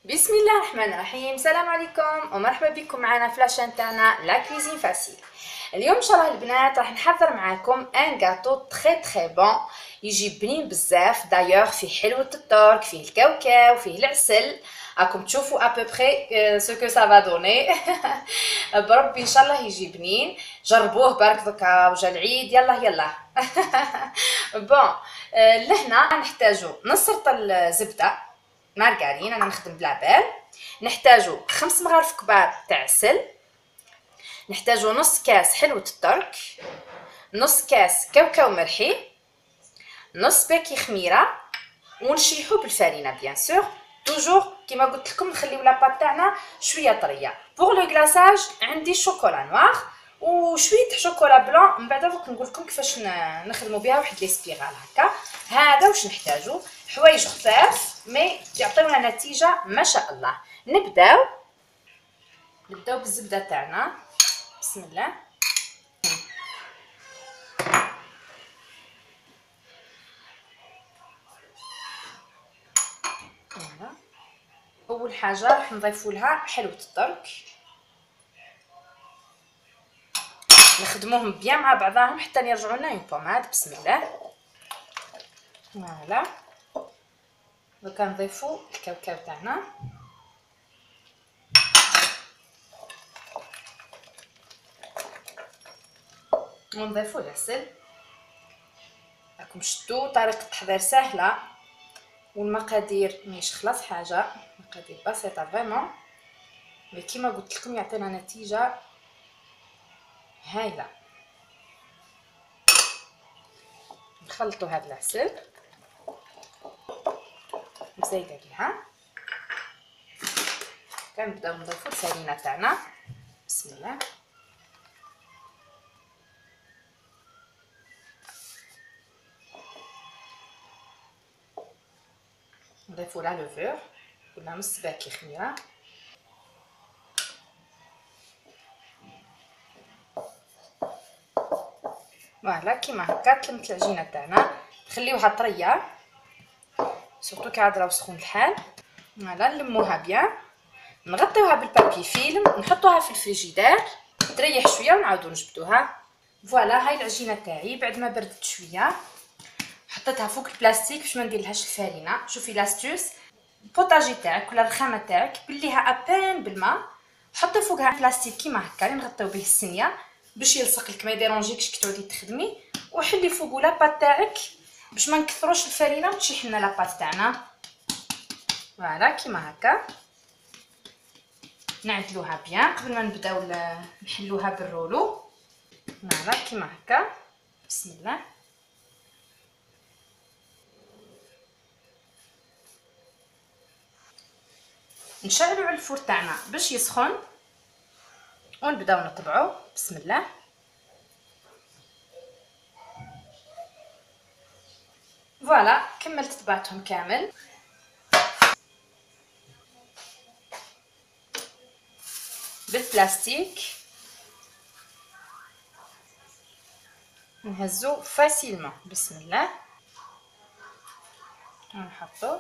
بسم الله الرحمن الرحيم. السلام عليكم ومرحبا بكم معنا في لاشين تاعنا لا كويزين فاسيل. اليوم ان شاء الله البنات راح نحضر معاكم ان غاتو تري بون، يجي بنين بزاف. دايوغ فيه حلوة الترك، فيه الكاوكاو، فيه العسل. راكم تشوفوا ابوبري سو كو سا فا دوني. بربي ان شاء الله يجي بنين. جربوه برك دوكا وجا العيد. يلا بون. لهنا نحتاجو نص رطل زبده مارغرين، انا نخدم بلعبال. نحتاجو 5 مغارف كبار تاع عسل، نحتاجو نص كاس حلوة الترك، نص كاس كاوكاو مرحي، نص باكي خميره، ونشيحو بالفارينه بيان سور. توجور كيما قلت لكم نخليو لاباط تاعنا شويه طريه. بوغ لو غلاساج عندي شوكولا نوار وشويه شوكولا بلون. من بعد دوك نقول لكم كيفاش نخدموا بها واحد لي سبيرال هكا. هذا واش نحتاجو، حوايج خفاف مي يعطيونا نتيجه ما شاء الله. نبداو بالزبده تاعنا. بسم الله. اول حاجه راح نضيفوا لها حلوة الترك، نخدموهم بيان مع بعضاهم حتى يرجعوا لنا اون بوماد. بسم الله. فوالا. دوكا نضيفوا الكاوكاو تاعنا، ونضيفوا العسل. راكم شفتوا طريقه التحضير سهله والمقادير ماهيش خلاص حاجه، مقادير بسيطه فريمون، مي كيما قلت لكم يعطينا نتيجه هايله. نخلطوا هذا العسل مزيده ليها. كنبداو نضيفوا الفرينه تاعنا. بسم الله. نضيفوا لا لوفور ولا نص باكي خميره. فوالا كيما هكا تلمت العجينه تاعنا. نخليوها طريه سورتو كي عاد راهو سخون الحال. فوالا نلموها بيان، نغطيوها بالبابي فيلم، نحطوها في الفريجيدير تريح شويه ونعاودو نجبدوها. فوالا هاي العجينه تاعي بعد ما بردت شويه حطيتها فوق البلاستيك باش ما نديرلهاش الفارينه. شوفي لاستوس، البوطاجي تاعك ولا الرخامه تاعك بليها ابان بالماء، حطي فوقها بلاستيك كيما هكا اللي نغطيو به الصينيه باش يلصق لك ما يديرونجيكش كي تعودي تخدمي، وحلي فوقو لاباط تاعك باش ما نكثروش الفارينه وتشيح لنا لاباط تاعنا. فوالا كيما هكا نعدلوها بيان قبل ما نبداو نحلوها بالرولو. فوالا كيما هكا. بسم الله. نشعلو على الفور تاعنا باش يسخن ونبداو نطبعو. بسم الله. فوالا كملت طبعتهم كامل. بالبلاستيك نهزو فاسيلمون. بسم الله. نحطو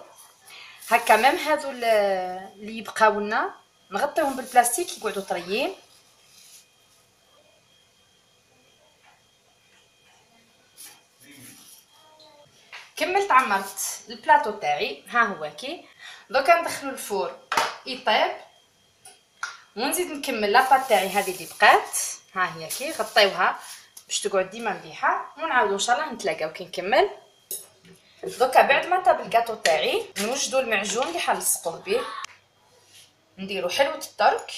هكا ميم هذو اللي يبقاو لنا نغطيوهم بالبلاستيك يقعدوا طريين. كملت عمرت البلاطو تاعي، ها هو كي. دوكا ندخلو الفور يطيب ونزيد نكمل لاباط تاعي هذه اللي بقات. ها هي كي غطيوها باش تقعد ديما مليحه، ونعاودو ان شاء الله نتلاقاو كي نكمل. دوكا بعد ما طاب الكاطو تاعي نوجدو المعجون اللي حنلصقوه به. نديرو حلوة الترك،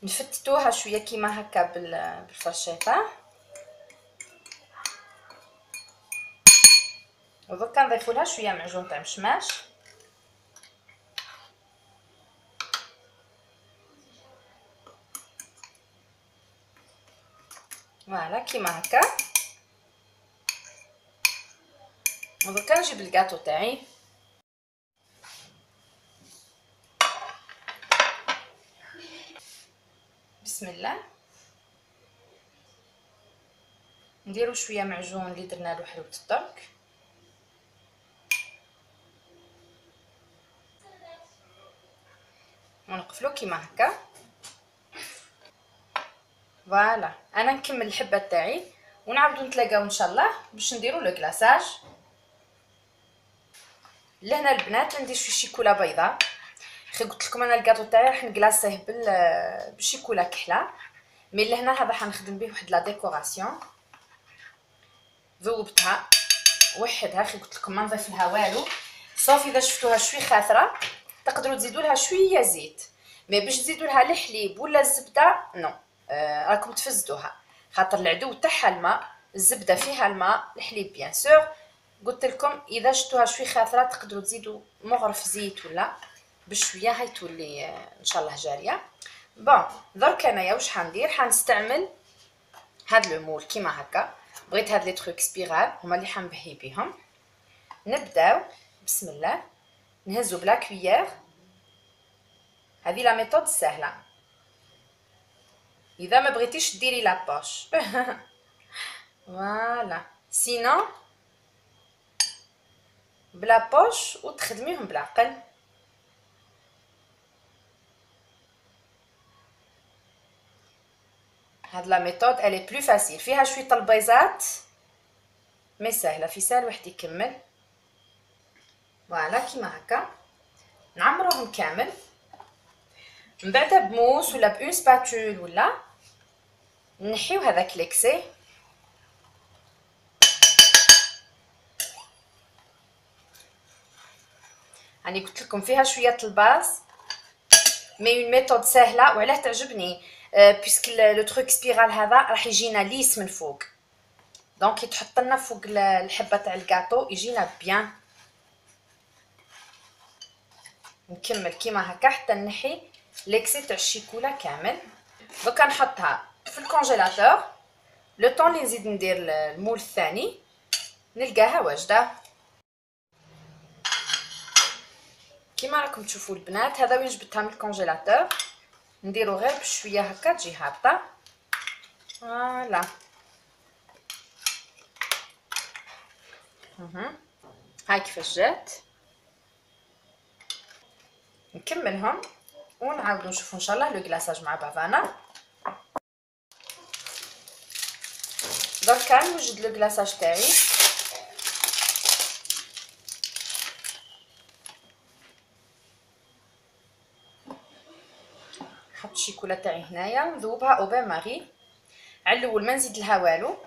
نفتتوها شويه كيما هكا بالفرشيطه، ودوكا نضيفو لها شويه معجون تاع مشماش. فوالا كيما هكا. ودوكا نجيب الكاطو تاعي. بسم الله. نديرو شويه معجون اللي درنا له حلوة الترك. ونقفلو كيما هكا. فوالا انا نكمل الحبه تاعي ونعاودو نتلاقاو ان شاء الله باش نديرو لو كلاصاج. لهنا البنات ندير شويه شيكولا بيضاء. خي قلت لكم انا الكاطو تاعي راح نكلاصيه بالشيكولا كحله، مي لهنا هذا حنخدم به واحد لا ديكوراسيون. ذوبتها وحدها. خي قلت لكم ما نضيف لها والو، صافي اذا شفتوها شويه خاثره تقدروا تزيدوا لها شويه زيت، مي باش تزيدوا لها الحليب ولا الزبده نو، راكم تفزدوها، خاطر العدو تاعها الماء، الزبده فيها الماء، الحليب بيان سور. قلت لكم اذا شفتوها شويه خاثره تقدروا تزيدوا مغرف زيت ولا بشويه، هاي تولي ان شاء الله جاريه. بون درك انايا واش حندير، حنستعمل هاد لو مول كيما هكا. بغيت هاد لي تروك سبيرال هما اللي حنبهي بهم. نبداو بسم الله نهزو بلا كويير. هذه لا ميثود سهله، اذا ما بغيتيش ديري لابوش فوالا، سينو بلا بوش وتخدميهم بالعقل. هاد لا ميثود الي بلو فاسيل، فيها شويه البيضات مي سهله، في سهل واحد يكمل. فوالا كيما هكا نعمروهم كامل. من بعد بموس ولا بأون سباتول ولا نحيو هذاك ليكسي. راني قلت لكم فيها شويه الباز مي اون ميثود سهله، وعلاه تعجبني بيسك لو تروك سبيرال هذا راح يجينا ليس من فوق، دونك يتحط لنا فوق الحبه تاع الكاطو يجينا بيان. نكمل كيما هكا حتى نحي ليكسي تاع الشيكولا كامل. دوكا نحطها في الكونجيلاتور لو طون اللي نزيد ندير المول الثاني نلقاها واجده. كيما راكم تشوفوا البنات هذا وين جبتها من الكونجيلاتور، نديرو غير بشويه هكا تجي هابطه. فوالا هاي كيفاش جات. نكملهم ونعاودو نشوفو ان شاء الله لو كلاصاج مع بعضنا. دركا نوجد لو كلاصاج تاعي. نحط الشيكولا تاعي هنايا نذوبها او بان ماغي. على الاول ما نزيد لها والو،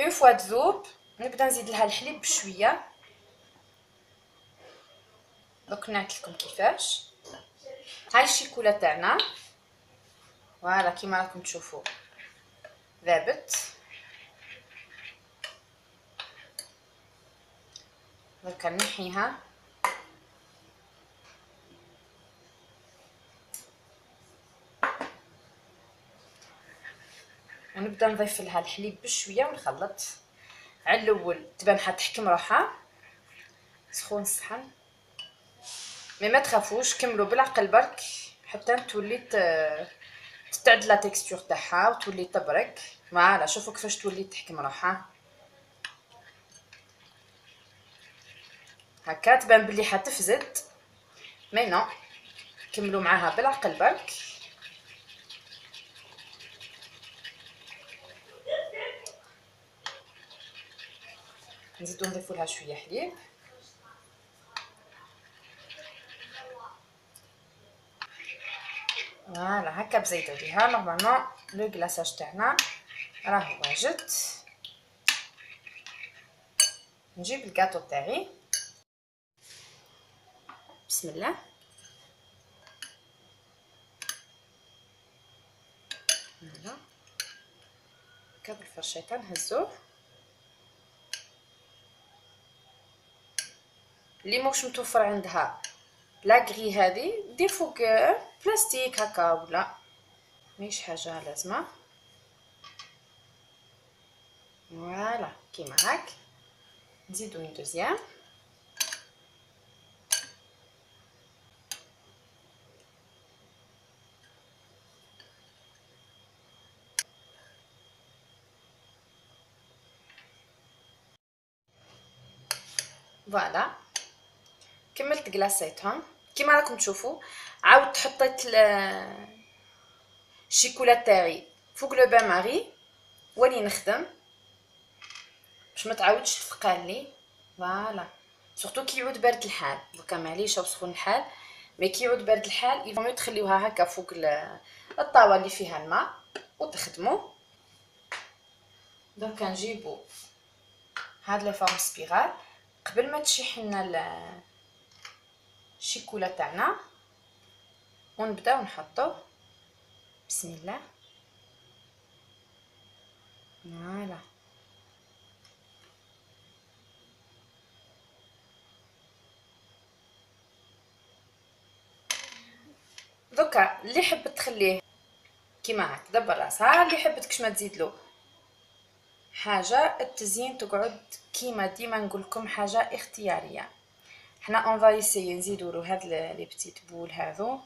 اون فوا تذوب نبدا نزيد لها الحليب بشويه. دوك نعت لكم كيفاش. هاي الشيكولا تاعنا فوالا كيما راكم تشوفوا ذابت. درك نحيها ونبدا نضيف لها الحليب بشويه ونخلط. على الاول تبان حتحكم روحها، سخون الصحن مي ما تخافوش كملوا بالعقل برك حتى تولي تتعدل لا تيكستور تاعها وتولي تبرك. فوالا شوفوا كيفاش تولي تحكم روحها هكا، تبان بلي حتفزد مي نو، كملوا معاها بالعقل برك. نزيدو نضيفو لها شويه حليب. فوالا هكا بزيت عليها. نورمالمون لو كلاصاج تاعنا راه واجد. نجيب الكاطو تاعي بسم الله. فوالا هكا بالفرشيطه نهزوه. اللي موش متوفر عندها لاكري هذه دير فوق بلاستيك هكا ولا ماهيش حاجه لازمه. فوالا كيما هاك. نزيدو اون دوزيام. فوالا كملت كلاصيتهم. كيما راكم تشوفوا. عاودت حطيت الشيكولات تاعي فوق لو بان ماري ولي نخدم باش ما تعاودش تثقال لي. فوالا سورتو كي يعود بارد الحال، دوكا معليش سخون الحال، مي كي يعود بارد الحال يفهم تخليوها هكا فوق الطاوه اللي فيها الماء وتخدموا. دوكا نجيبو هاد لي فورم سبيرال قبل ما تشيح لنا الشيكولا تاعنا، ونبداو نحطو. بسم الله. فوالا دوكا اللي حبت تخليه كيما هكا دبر راسها، اللي حبت كش ما تزيدلو حاجه. التزيين تقعد كيما ديما نقولكم حاجه اختياريه. حنا اون فا ايسيي نزيدو له هاد لي بتيت بول هذو،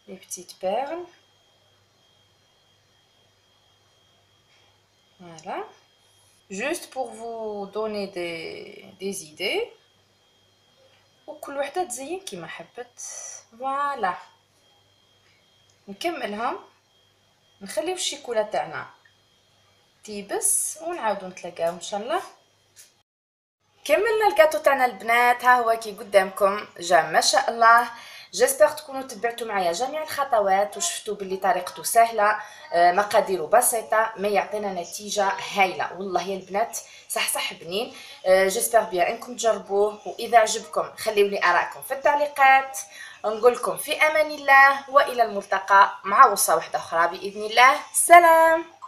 لي بتيت بيرل. فوالا جوست بور فو دوني دي idées، وكل وحده تزين كيما حبت. فوالا نكملهم، نخليو الشيكولا تاعنا تيبس ونعاودو نتلاقاو ان شاء الله. كملنا الكاتو تاعنا البنات، ها هو كي قدامكم جا ما شاء الله. جيسبر تكونوا تبعتوا معايا جميع الخطوات وشفتوا باللي طريقته سهله، مقاديره بسيطه، ما يعطينا نتيجه هايله والله يا البنات. صح بنين. جيسبر بيان انكم تجربوه، واذا عجبكم خليوا لي ارائكم في التعليقات. نقول لكم في امان الله، والى الملتقى مع وصفه واحده اخرى باذن الله. سلام.